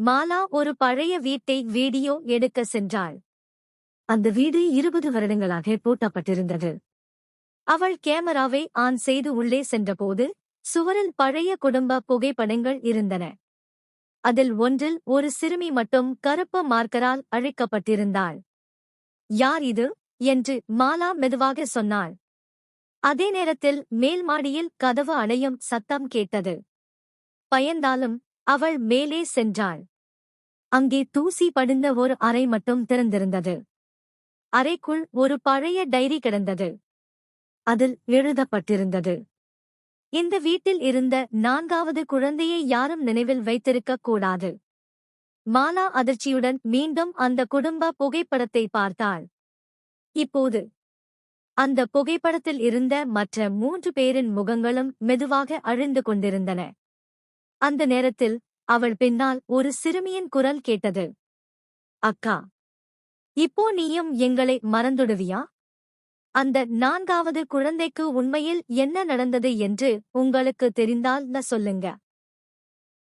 மாலா ஒரு பழைய வீட்டை வீடியோ எடுக்க சென்றாள். அந்த வீடு 20 வருடங்களாக பூட்டப்பட்டிருந்தது. அவள் கேமராவை ஆன் செய்து உள்ளே சென்றபோது சுவரில் பழைய குடும்ப புகைப்படங்கள் இருந்தன. அதில் ஒன்றில் ஒரு சிறுமி மட்டும் கருப்பு மார்க்கரால் அழிக்கப்பட்டிருந்தாள். யார் இது என்று மாலா மெதுவாக சொன்னாள். அதே நேரத்தில் மேல் மாடியில் கதவு அணையும் சத்தம் கேட்டது. பயந்தாலும் அவள் மேலே சென்றாள். அங்கே தூசி படிந்த ஒரு அறை மட்டும் திறந்திருந்தது. அறைக்குள் ஒரு பழைய டைரி கிடந்தது. அதில் எழுதப்பட்டிருந்தது, இந்த வீட்டில் இருந்த 4வது குழந்தையை யாரும் நினைவில் வைத்திருக்கக் கூடாது. மாலா அதிர்ச்சியுடன் மீண்டும் அந்த குடும்ப புகைப்படத்தை பார்த்தாள். இப்போது அந்த புகைப்படத்தில் இருந்த மற்ற 3 பேரின் முகங்களும் மெதுவாக அழிந்து கொண்டிருந்தன. அந்த நேரத்தில் அவள் பின்னால் ஒரு சிறுமியின் குரல் கேட்டது. அக்கா, இப்போ நீயும் எங்களை மறந்துடுவியா? அந்த 4வது குழந்தைக்கு உண்மையில் என்ன நடந்தது என்று உங்களுக்கு தெரிந்தால் சொல்லுங்க.